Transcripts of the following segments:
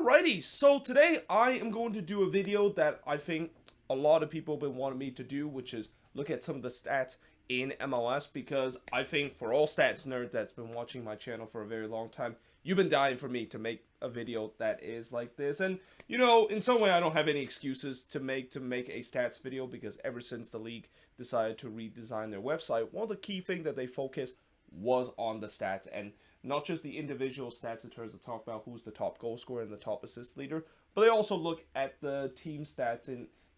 Alrighty, so today I am going to do a video that I think a lot of people have been wanting me to do, which is look at some of the stats in MLS, because I think for all stats nerds that's been watching my channel for a very long time, you've been dying for me to make a video that is like this. And in some way I don't have any excuses to make a stats video, because ever since the league decided to redesign their website, one of the key things that they focused was on the stats, and not just the individual stats in terms of talk about who's the top goal scorer and the top assist leader, but they also look at the team stats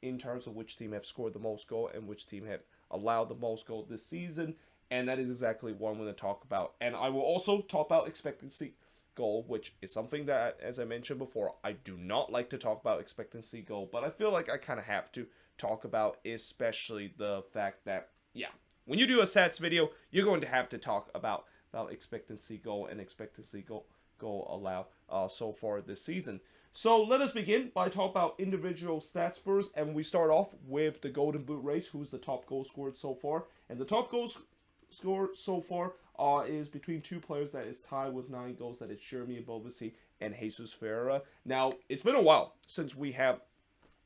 in terms of which team have scored the most goal and which team have allowed the most goal this season. And that is exactly what I'm going to talk about. And I will also talk about expectancy goal, which is something that, as I mentioned before, I do not like to talk about expectancy goal, but I feel like I kind of have to talk about, especially the fact that, yeah, when you do a stats video, you're going to have to talk about expectancy goal and expectancy goal allow so far this season. So let us begin by talking about individual stats first, and we start off with the Golden Boot race. Who's the top goal scorer so far? And the top goal scorer so far is between two players that is tied with 9 goals. That is Jeremy Ebobisse and Jesus Ferreira. Now, it's been a while since we have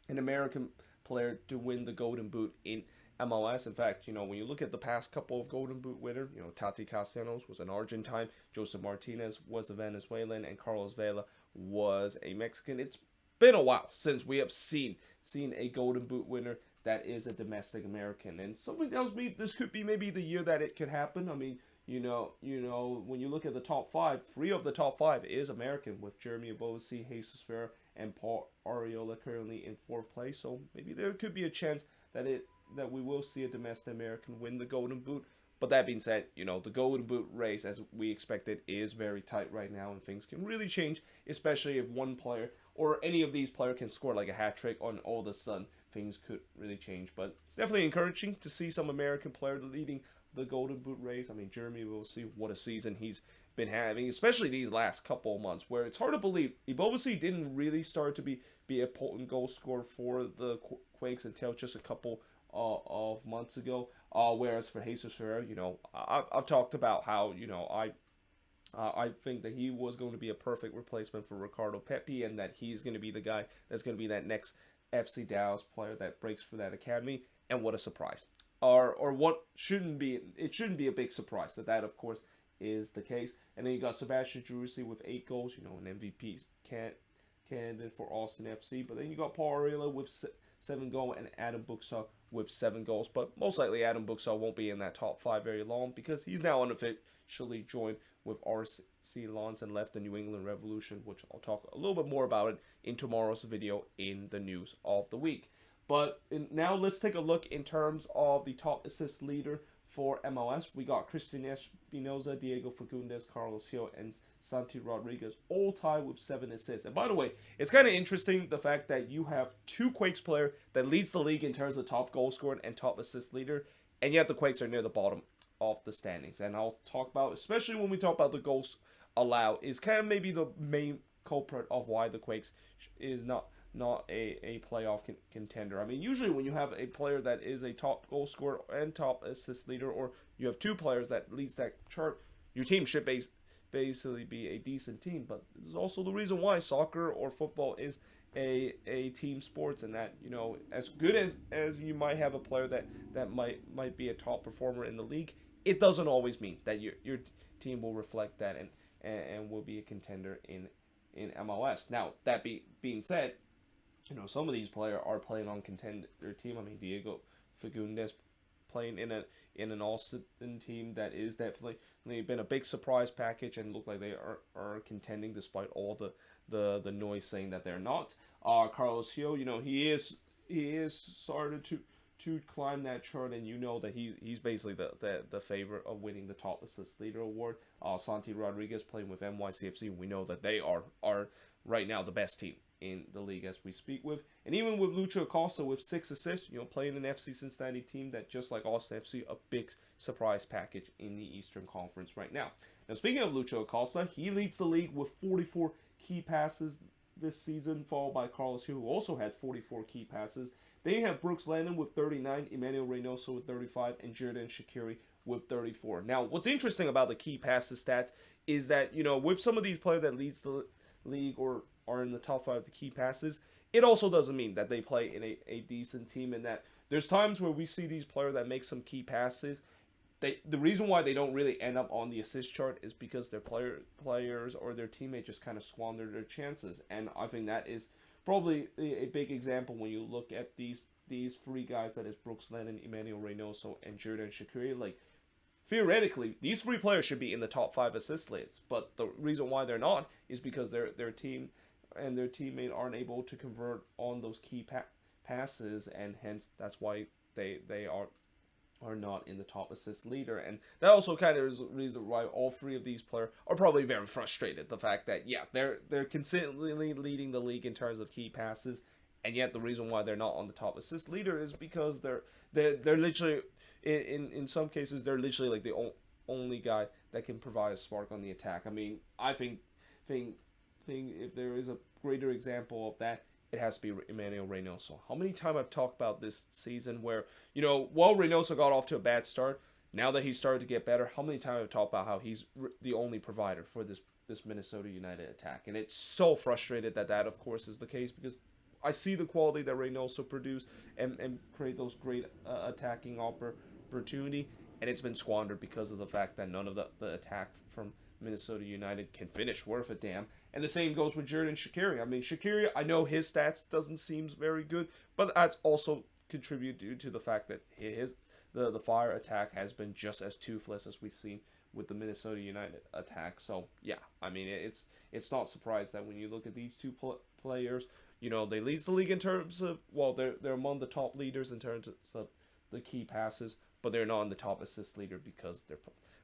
an American player to win the Golden Boot in MLS. In fact, when you look at the past couple of Golden Boot winners, Tati Castellanos was an Argentine, Joseph Martinez was a Venezuelan, and Carlos Vela was a Mexican. It's been a while since we have seen a Golden Boot winner that is a domestic American, and something tells me this could be maybe the year that it could happen. I mean, when you look at the top 5, 3 of the top 5 is American, with Jeremy Ebobisse, Jesus Ferreira, and Paul Arriola currently in 4th place. So maybe there could be a chance that we will see a domestic American win the Golden Boot. But that being said, the Golden Boot race, as we expected, is very tight right now, and things can really change, especially if one player or any of these players can score like a hat trick on all of a sudden. Things could really change. But it's definitely encouraging to see some American player leading the Golden Boot race. I mean, Jeremy, we'll see what a season he's been having, especially these last couple of months, where it's hard to believe Ebobisse didn't really start to be a potent goal scorer for the Quakes until just a couple of months ago. Whereas for Jesus Ferreira, I've talked about how I think that he was going to be a perfect replacement for Ricardo Pepi, and that he's going to be the guy that's going to be that next FC Dallas player that breaks for that academy. And what a surprise! Or what shouldn't be? It shouldn't be a big surprise that of course is the case. And then you got Sebastian Jerusalem with 8 goals, an MVP candidate for Austin FC. But then you got Paul Arriola with 7 goals and Adam Buxaw with 7 goals. But most likely Adam Buxaw won't be in that top 5 very long, because he's now unofficially joined with RC Lens and left the New England Revolution, which I'll talk a little bit more about it in tomorrow's video in the news of the week. But now let's take a look in terms of the top assist leader for MLS. We got Christian Espinoza, Diego Fagundes, Carlos Hill, and Santi Rodriguez all tied with 7 assists. And by the way, it's kind of interesting the fact that you have 2 Quakes player that leads the league in terms of top goal scorer and top assist leader, and yet the Quakes are near the bottom of the standings. And I'll talk about, especially when we talk about the goals allowed, is kind of maybe the main culprit of why the Quakes is not a playoff contender. I mean, usually when you have a player that is a top goal scorer and top assist leader, or you have 2 players that leads that chart, your team should basically be a decent team. But this is also the reason why soccer or football is a team sports, and that as good as you might have a player that might be a top performer in the league, it doesn't always mean that your team will reflect that and will be a contender in MLS. Now, that being said, some of these players are playing on contender team. I mean, Diego Fagundes playing in an Austin team that is definitely been a big surprise package, and look like they are contending despite all the noise saying that they're not. Carlos Hill, he is started to climb that chart, and that he's basically the favorite of winning the top assist leader award. Santi Rodriguez playing with NYCFC, we know that they are right now the best team in the league as we speak with. And even with Lucho Acosta with 6 assists, playing an FC Cincinnati team that, just like Austin FC, a big surprise package in the Eastern Conference right now. Now, speaking of Lucho Acosta, he leads the league with 44 key passes this season, followed by Carlos Hill, who also had 44 key passes. Then you have Brooks Lennon with 39, Emmanuel Reynoso with 35, and Jordan Shaqiri with 34. Now, what's interesting about the key passes stats is that, with some of these players that leads the league or are in the top 5 of the key passes, it also doesn't mean that they play in a decent team, and that there's times where we see these players that make some key passes. The reason why they don't really end up on the assist chart is because their players or their teammate just kind of squander their chances, and I think that is probably a big example when you look at these three guys, that is Brooks Lennon, Emmanuel Reynoso, and Xherdan Shaqiri. Like, theoretically, these three players should be in the top 5 assist lists, but the reason why they're not is because their team and their teammate aren't able to convert on those key passes, and hence that's why they are not in the top assist leader. And that also kind of is the reason why all three of these players are probably very frustrated. The fact that, yeah, they're consistently leading the league in terms of key passes, and yet the reason why they're not on the top assist leader is because they're literally in some cases they're literally like the only guy that can provide a spark on the attack. I mean, I think if there is a greater example of that, it has to be Emmanuel Reynoso. How many times I've talked about this season where, while Reynoso got off to a bad start, now that he's started to get better, how many times I've talked about how he's the only provider for this Minnesota United attack. And it's so frustrated that of course, is the case, because I see the quality that Reynoso produced and create those great attacking opportunity, and it's been squandered because of the fact that none of the attack from Minnesota United can finish worth a damn. And the same goes with Xherdan Shaqiri. I mean, Shaqiri, I know his stats doesn't seem very good, but that's also contributed due to the fact that the fire attack has been just as toothless as we've seen with the Minnesota United attack. So yeah, I mean, it's not surprised that when you look at these two players, they lead the league in terms of, well, they're among the top leaders in terms of the key passes, but they're not in the top assist leader because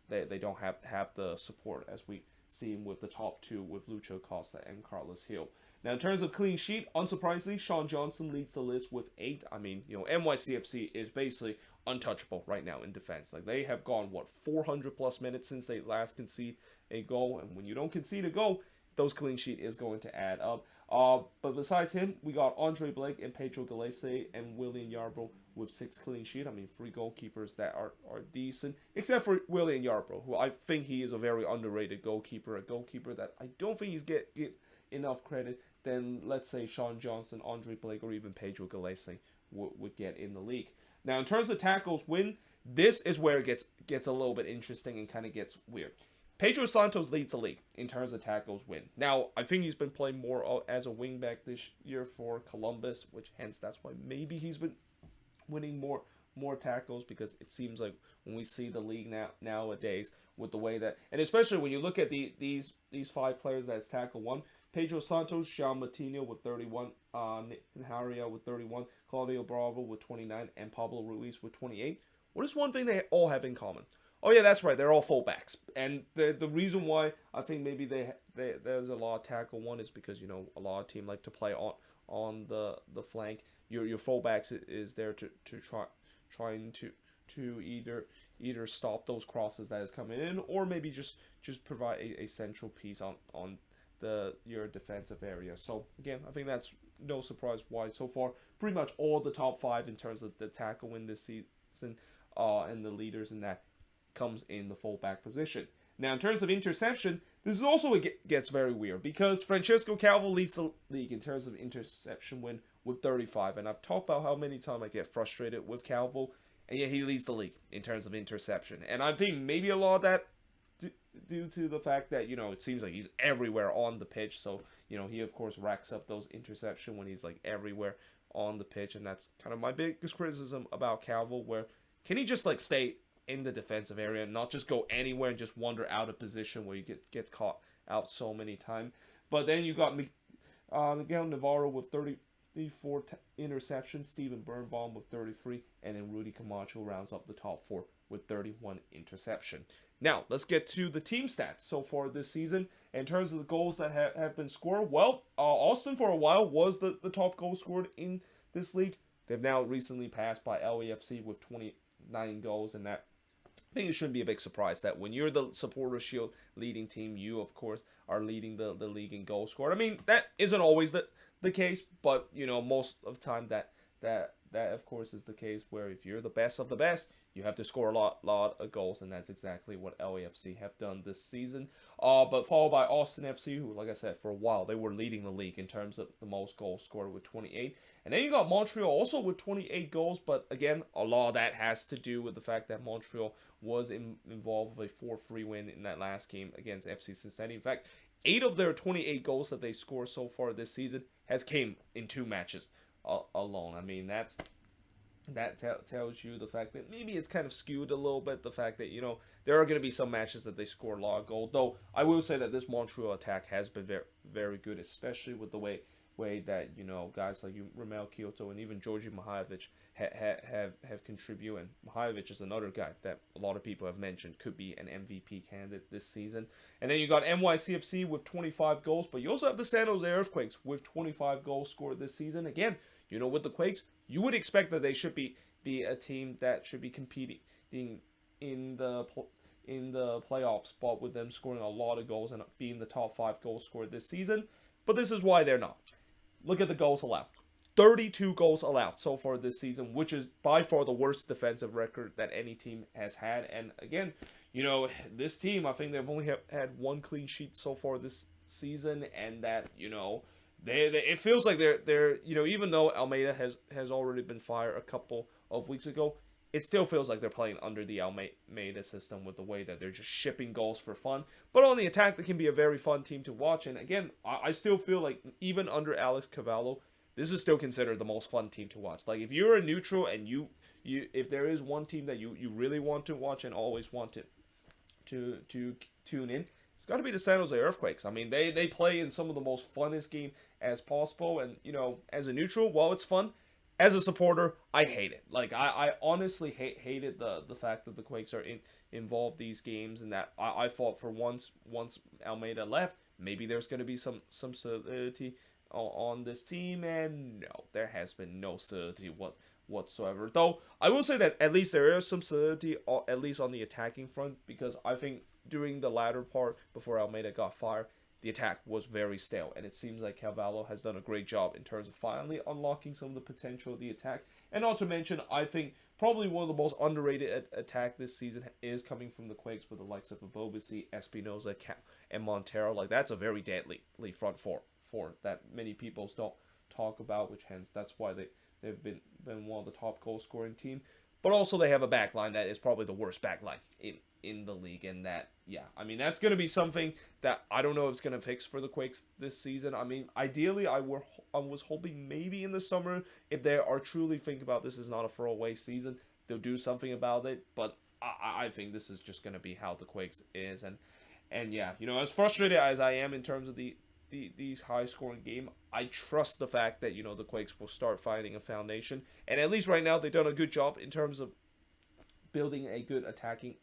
they don't have the support as we see with the top two with Lucho Costa and Carlos Hill. Now, in terms of clean sheet, unsurprisingly, Sean Johnson leads the list with 8. I mean, NYCFC is basically untouchable right now in defense. Like, they have gone 400 plus minutes since they last conceded a goal, and when you don't concede a goal, those clean sheet is going to add up. But besides him, we got Andre Blake and Pedro Gallese and William Yarbrough with 6 clean sheet. I mean, 3 goalkeepers that are decent, except for William Yarbrough, who I think he is a very underrated goalkeeper, a goalkeeper that I don't think he's get enough credit than, let's say, Sean Johnson, Andre Blake, or even Pedro Gallese would get in the league. Now, in terms of tackles win, this is where it gets a little bit interesting and kind of gets weird. Pedro Santos leads the league in terms of tackles win. Now, I think he's been playing more as a wingback this year for Columbus, which hence that's why maybe he's been winning more tackles, because it seems like when we see the league nowadays with the way that, and especially when you look at these 5 players that's tackle one, Pedro Santos, Jean Matinho with 31, Haria with 31, Claudio Bravo with 29, and Pablo Ruiz with 28. What is one thing they all have in common? Oh yeah, that's right. They're all fullbacks, and the reason why I think maybe there's a lot of tackle one is because a lot of teams like to play on the flank. Your fullbacks is there to trying to either stop those crosses that is coming in, or maybe just provide a central piece on your defensive area. So again, I think that's no surprise why so far pretty much all the top 5 in terms of the tackle win this season, and the leaders in that comes in the fullback position. Now, in terms of interception, this is also gets very weird, because Francisco Calvo leads the league in terms of interception win with 35, and I've talked about how many times I get frustrated with Calvo, and yet he leads the league in terms of interception. And I think maybe a lot of that due to the fact that it seems like he's everywhere on the pitch, so he of course racks up those interception when he's like everywhere on the pitch, and that's kind of my biggest criticism about Calvo, where can he just like stay in the defensive area and not just go anywhere and just wander out of position where he gets caught out so many times. But then you got Miguel Navarro with 34 interceptions, Steven Birnbaum with 33, and then Rudy Camacho rounds up the top 4 with 31 interception. Now, let's get to the team stats so far this season. In terms of the goals that have been scored, well, Austin for a while was the top goal scored in this league. They've now recently passed by LAFC with 29 goals, and that I think it shouldn't be a big surprise that when you're the Supporters Shield leading team, you of course are leading the league in goals scored. I mean, that isn't always the case, but most of the time that of course is the case, where if you're the best of the best, you have to score a lot of goals, and that's exactly what LAFC have done this season. But followed by Austin FC, who, like I said, for a while they were leading the league in terms of the most goals scored with 28. And then you got Montreal also with 28 goals, but again, a lot of that has to do with the fact that Montreal was involved with a 4-3 win in that last game against FC Cincinnati. In fact, 8 of their 28 goals that they scored so far this season has came in 2 matches alone. I mean, that tells you the fact that maybe it's kind of skewed a little bit. The fact that, there are going to be some matches that they score a lot of goals. Though I will say that this Montreal attack has been very, very good, especially with the way that, guys like Ramel Kyoto and even Georgi Mihailovic have contributed. And Mihailovic is another guy that a lot of people have mentioned could be an MVP candidate this season. And then you got NYCFC with 25 goals, but you also have the San Jose Earthquakes with 25 goals scored this season. Again, with the Quakes, you would expect that they should be a team that should be competing in the playoff spot, with them scoring a lot of goals and being the top 5 goals scored this season. But this is why they're not. Look at the goals allowed. 32 goals allowed so far this season, which is by far the worst defensive record that any team has had. And again, this team, I think they've only had 1 clean sheet so far this season, and that, it feels like they're even though Almeida has already been fired a couple of weeks ago, it still feels like they're playing under the Almeida system, with the way that they're just shipping goals for fun. But on the attack, they can be a very fun team to watch. And again, I still feel like even under Alex Cavallo, this is still considered the most fun team to watch. Like, if you're a neutral and if there is one team that you really want to watch and always want to tune in, it's got to be the San Jose Earthquakes. I mean, they play in some of the most funnest game as possible. And, as a neutral, while it's fun, as a supporter, I hate it. Like, I honestly hated the fact that the Quakes are involved these games, and that I thought for once Almeida left, maybe there's going to be some solidity on this team, and no, there has been no solidity whatsoever. Though I will say that at least there is some solidity, at least on the attacking front, because I think during the latter part before Almeida got fired, the attack was very stale, and it seems like Carvalho has done a great job in terms of finally unlocking some of the potential of the attack. And not to mention, I think probably one of the most underrated attack this season is coming from the Quakes, with the likes of Abobasi, Espinoza, and Montero. Like, that's a very deadly front four that many people don't talk about, which hence that's why they've been one of the top goal scoring team. But also they have a back line that is probably the worst back line in the league, and that, yeah, I mean, that's going to be something that I don't know if it's going to fix for the Quakes this season. I mean, ideally, I was hoping maybe in the summer, if they are truly thinking about this is not a throwaway season, they'll do something about it. But I think this is just going to be how the Quakes is, and yeah, as frustrated as I am in terms of these high-scoring game, I trust the fact that, the Quakes will start finding a foundation. And at least right now, they've done a good job in terms of building a good attacking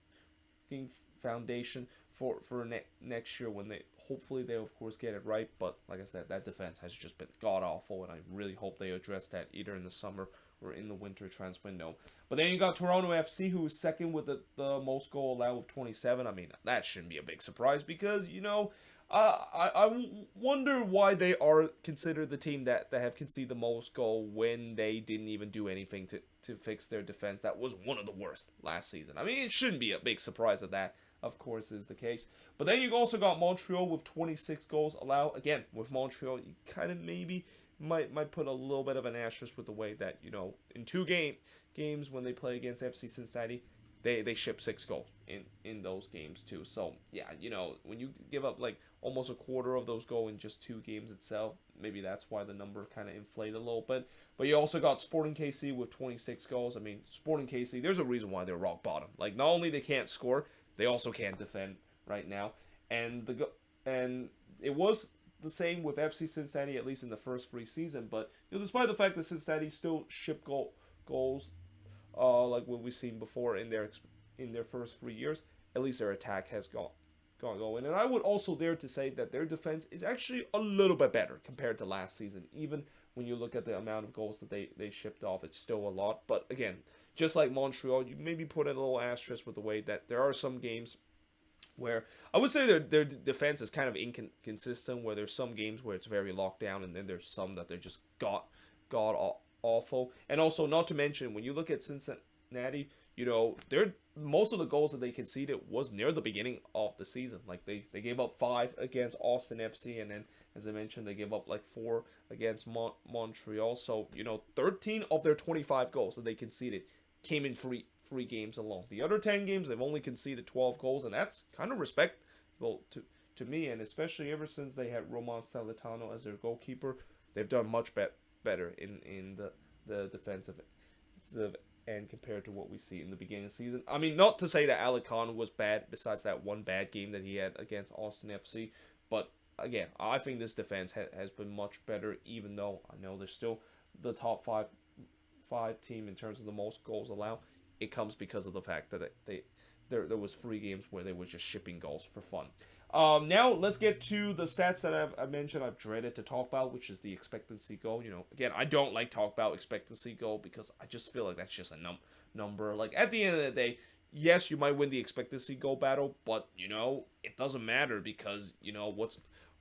foundation for next year, when hopefully they of course get it right. But like I said, that defense has just been god-awful, and I really hope they address that either in the summer or in the winter transfer window. But then you got Toronto FC, who is second with the most goal allowed with 27. I mean, that shouldn't be a big surprise, because, I wonder why they are considered the team that have conceded the most goal when they didn't even do anything to fix their defense. That was one of the worst last season. I mean, it shouldn't be a big surprise that of course, is the case. But then you also got Montreal with 26 goals allowed. Again, with Montreal, you kind of maybe might put a little bit of an asterisk with the way that, in 2 games when they play against FC Cincinnati, they ship 6 goals in those games too. So yeah, when you give up like almost a quarter of those goals in just 2 games itself, maybe that's why the number kind of inflated a little bit. But you also got Sporting KC with 26 goals. I mean, Sporting KC, there's a reason why they're rock bottom. Like, not only they can't score, they also can't defend right now. And it was the same with FC Cincinnati, at least in the first 3 seasons. But despite the fact that Cincinnati still shipped goals, like what we've seen before in their first 3 years, at least their attack has gone going. And I would also dare to say that their defense is actually a little bit better compared to last season. Even when you look at the amount of goals that they shipped off, it's still a lot. But again, just like Montreal, you maybe put in a little asterisk with the way that there are some games where I would say their defense is kind of inconsistent, where there's some games where it's very locked down, and then there's some that they're just god awful. And also, not to mention, when you look at Cincinnati, they're most of the goals that they conceded was near the beginning of the season. Like they gave up 5 against Austin FC, and then as I mentioned, they gave up like 4 against Montreal. So 13 of their 25 goals that they conceded came in three games alone. The other 10 games they've only conceded 12 goals, and that's kind of respectable to me. And especially ever since they had Roman Salentano as their goalkeeper, they've done much better in the defensive end compared to what we see in the beginning of the season. I mean, not to say that Alicante was bad, besides that one bad game that he had against Austin FC, but again, I think this defense has been much better, even though I know they're still the top five team in terms of the most goals allowed. It comes because of the fact that there was 3 games where they were just shipping goals for fun. Now let's get to the stats that I mentioned I've dreaded to talk about, which is the expectancy goal. Again, I don't like talk about expectancy goal because I just feel like that's just a number. Like at the end of the day, yes, you might win the expectancy goal battle, but it doesn't matter because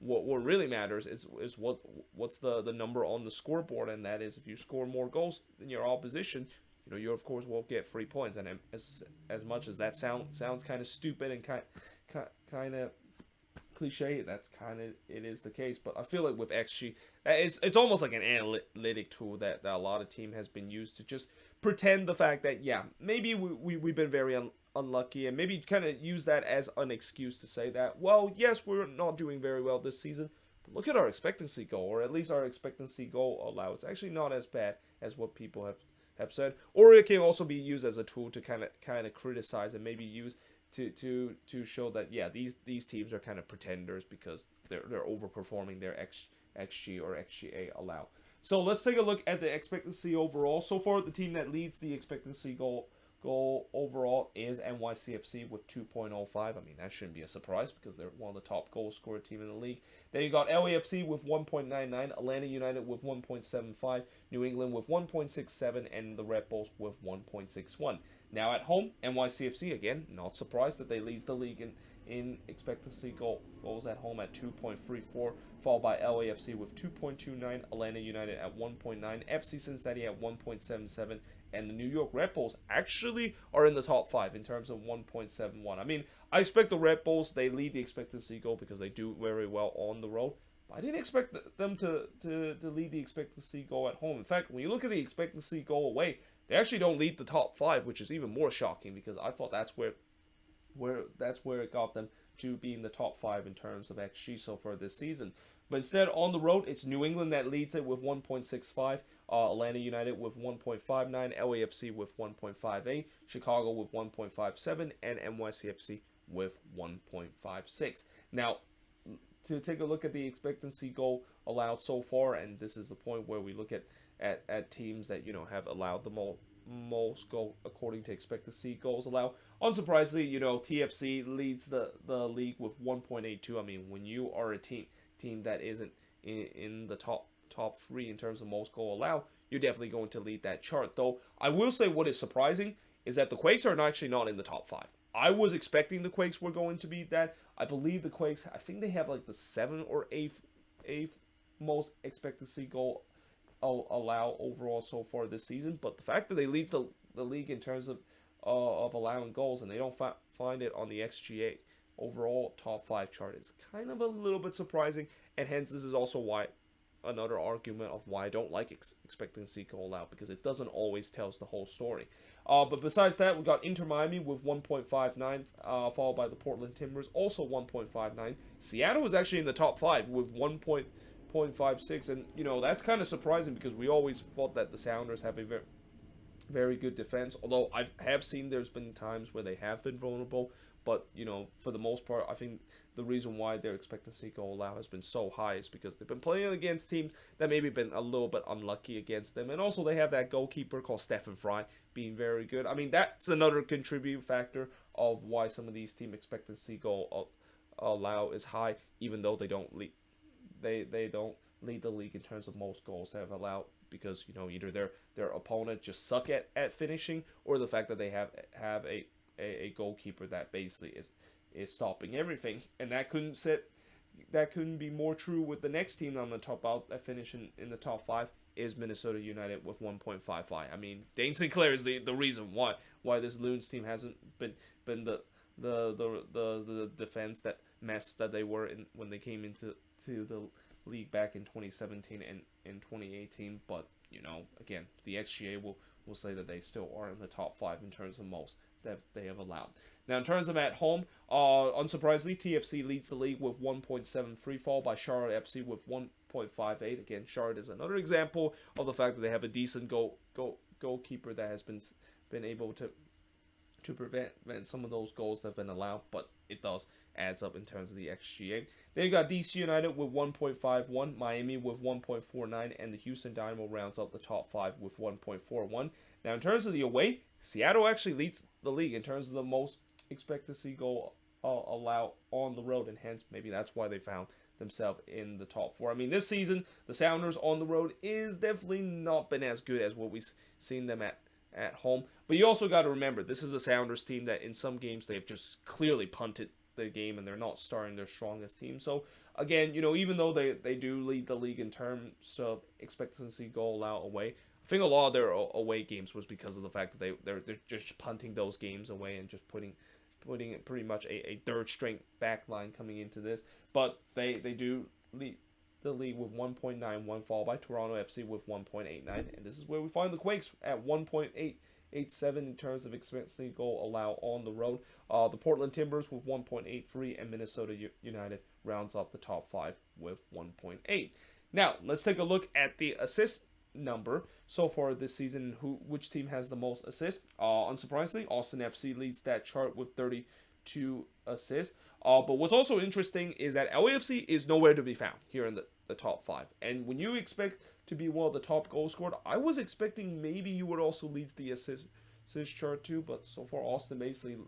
what really matters is what's the number on the scoreboard, and that is if you score more goals than your opposition, you of course will get 3 points. And as much as that sounds kind of stupid and kind of cliche, that's kind of it is the case. But I feel like with XG, it's almost like an analytic tool that a lot of team has been used to just pretend the fact that maybe we've been very unlucky, and maybe kind of use that as an excuse to say that, well, yes, we're not doing very well this season, but look at our expectancy goal, or at least our expectancy goal allowed. It's actually not as bad as what people have said. Or it can also be used as a tool to kind of criticize, and maybe use to show that these teams are kind of pretenders because they're overperforming their XG or XGA allowed. So let's take a look at the expectancy overall. So far, the team that leads the expectancy goal overall is NYCFC with 2.05. I mean, that shouldn't be a surprise because they're one of the top goal scorer team in the league. Then you got LAFC with 1.99, Atlanta United with 1.75, New England with 1.67, and the Red Bulls with 1.61. Now at home, NYCFC, again, not surprised that they lead the league in expectancy goals at home at 2.34, followed by LAFC with 2.29, Atlanta United at 1.9, FC Cincinnati at 1.77, and the New York Red Bulls actually are in the top 5 in terms of 1.71. I mean, I expect the Red Bulls, they lead the expectancy goal because they do very well on the road. But I didn't expect them to lead the expectancy goal at home. In fact, when you look at the expectancy goal away, they actually don't lead the top 5, which is even more shocking because I thought that's where it got them to being the top 5 in terms of XG so far this season. But instead, on the road, it's New England that leads it with 1.65, Atlanta United with 1.59, LAFC with 1.58, Chicago with 1.57, and NYCFC with 1.56. Now, to take a look at the expectancy goal allowed so far, and this is the point where we look at teams that have allowed the most goal according to expectancy goals allowed. Unsurprisingly, TFC leads the league with 1.82. I mean, when you are a team that isn't in the top 3 in terms of most goal allowed, you're definitely going to lead that chart. Though I will say what is surprising is that the Quakes are actually not in the top 5. I was expecting the Quakes were going to be that. I believe the Quakes, I think they have like the 7th or 8th most expectancy goal allow overall so far this season. But the fact that they lead the league in terms of allowing goals, and they don't find it on the XGA overall top 5 chart, is kind of a little bit surprising. And hence this is also why another argument of why I don't like expectancy goal allowed, because it doesn't always tells the whole story. But besides that, we got Inter Miami with 1.59, followed by the Portland Timbers, also 1.59. Seattle is actually in the top 5 with 1.56, and that's kind of surprising because we always thought that the Sounders have a very good defense. Although I have seen there's been times where they have been vulnerable, but for the most part, I think the reason why their expectancy goal allow has been so high is because they've been playing against teams that maybe been a little bit unlucky against them, and also they have that goalkeeper called Stephen Fry being very good. I mean, that's another contributing factor of why some of these team expectancy goal allow is high, even though they don't lead the league in terms of most goals have allowed, because either their opponent just suck at finishing, or the fact that they have a goalkeeper that basically is stopping everything, and that couldn't that couldn't be more true with the next team I'm going to talk about that finished in the top 5 is Minnesota United with 1.55. I mean, Dane Sinclair is the reason why this Loons team hasn't been the defense that mess that they were in when they came into the league back in 2017 and in 2018. But again, the XGA will say that they still are in the top 5 in terms of most that they have allowed. Now, in terms of at home, unsurprisingly, TFC leads the league with 1.7 free fall by Charlotte FC with 1.58. Again, Charlotte is another example of the fact that they have a decent goalkeeper that has been able to prevent some of those goals that have been allowed, but it does adds up in terms of the XGA. Then you got DC United with 1.51, Miami with 1.49, and the Houston Dynamo rounds up the top 5 with 1.41. Now, in terms of the away, Seattle actually leads the league in terms of the most expected to see goal allowed on the road, and hence maybe that's why they found themselves in the top 4. I mean, this season, the Sounders on the road is definitely not been as good as what we've seen them at home. But you also got to remember, this is a Sounders team that in some games they've just clearly punted the game and they're not starting their strongest team. So again, even though they do lead the league in terms of expectancy goal allowed away, I think a lot of their away games was because of the fact that they're just punting those games away and just putting pretty much a third string back line coming into this. But they do lead the league with 1.91, followed by Toronto FC with 1.89, and this is where we find the Quakes at 1.887 in terms of expectancy goal allowed on the road. The Portland Timbers with 1.83, and Minnesota United rounds up the top 5 with 1.8. Now, let's take a look at the assist number so far this season. Which team has the most assists? Unsurprisingly, Austin FC leads that chart with 32 assists. But what's also interesting is that LAFC is nowhere to be found here in the top 5. And when you expect to be one of the top goal scored, I was expecting maybe you would also lead the assist chart too. But so far, Austin basically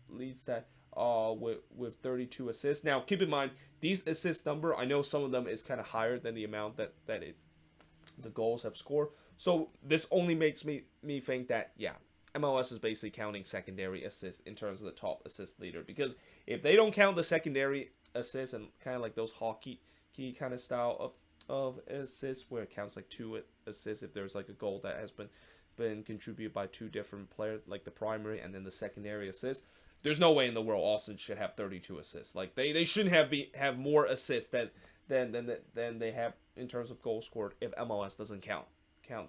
leads that with 32 assists. Now, keep in mind, these assist number, I know some of them is kind of higher than the amount that the goals have scored. So this only makes me think that, yeah, MLS is basically counting secondary assists in terms of the top assist leader, because if they don't count the secondary assists and kind of like those hockey kind of style of assists where it counts like 2 assists if there's like a goal that has been contributed by 2 different players, like the primary and then the secondary assist, there's no way in the world Austin should have 32 assists. Like they shouldn't have more assists than they have in terms of goals scored if MLS doesn't count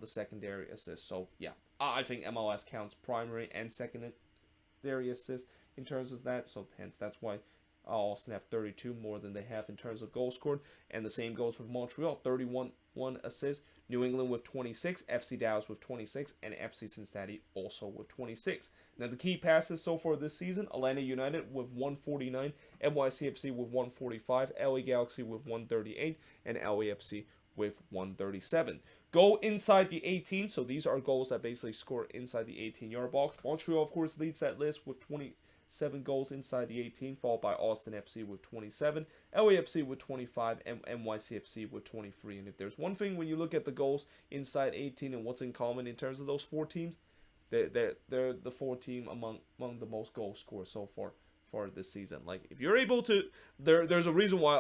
the secondary assists. So yeah, I think MLS counts primary and secondary assists in terms of that. So hence that's why Austin have 32 more than they have in terms of goals scored. And the same goes with Montreal, 31 assists. New England with 26, FC Dallas with 26, and FC Cincinnati also with 26. Now the key passes so far this season: Atlanta United with 149, NYCFC with 145, LA Galaxy with 138, and LAFC with 137. Go inside the 18, so these are goals that basically score inside the 18-yard box. Montreal, of course, leads that list with 27 goals inside the 18, followed by Austin FC with 27, LAFC with 25, and NYCFC with 23. And if there's one thing when you look at the goals inside 18 and what's in common in terms of those 4 teams, they're the 4 team among the most goals scored so far for this season. Like if you're able to, there's a reason why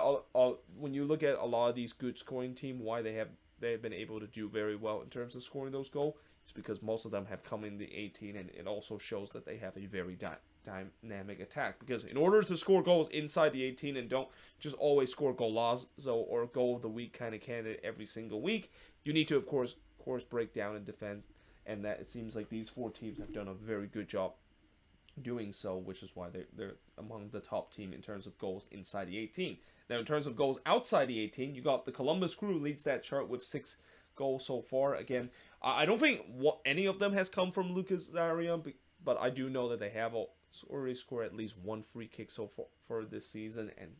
when you look at a lot of these good scoring teams, why they've been able to do very well in terms of scoring those goals. It's because most of them have come in the 18, and it also shows that they have a very dynamic attack. Because in order to score goals inside the 18 and don't just always score golazo or goal of the week kind of candidate every single week, you need to of course break down in defense, and that it seems like these 4 teams have done a very good job doing so, which is why they're among the top team in terms of goals inside the 18. Now, in terms of goals outside the 18, you got the Columbus Crew leads that chart with 6 goals so far. Again, I don't think any of them has come from Lucas Zarian, but I do know that they have already scored at least 1 free kick so far for this season. And,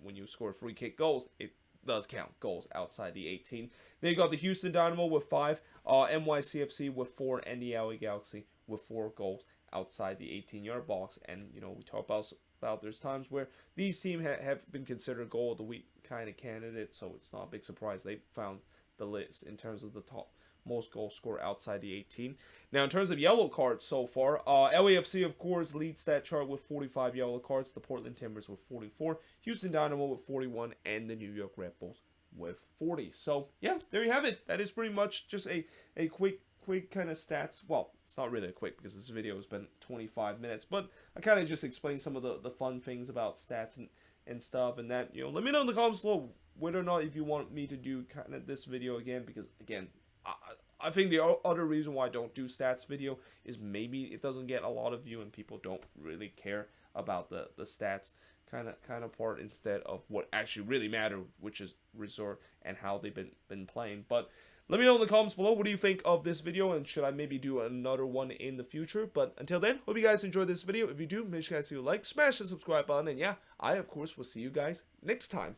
when you score free kick goals, it does count goals outside the 18. Then you got the Houston Dynamo with 5, NYCFC with 4, and the LA Galaxy with 4 goals outside the 18-yard box. And, we talk about there's times where these teams have been considered goal of the week kind of candidates, so it's not a big surprise they found the list in terms of the most goals scored outside the 18. Now, in terms of yellow cards so far, LAFC, of course, leads that chart with 45 yellow cards. The Portland Timbers with 44. Houston Dynamo with 41. And the New York Red Bulls with 40. So, yeah, there you have it. That is pretty much just a quick kind of stats. Well, it's not really a quick because this video has been 25 minutes. But I kind of just explained some of the fun things about stats and stuff. And that, you know, let me know in the comments below whether or not if you want me to do kind of this video again. Because, again, I think the other reason why I don't do stats video is maybe it doesn't get a lot of view and people don't really care about the stats kind of part instead of what actually really matter, which is resort and how they've been playing. But let me know in the comments below, what do you think of this video, and should I maybe do another one in the future? But until then, hope you guys enjoyed this video. If you do, make sure you guys leave a like, smash the subscribe button, and yeah, I of course will see you guys next time.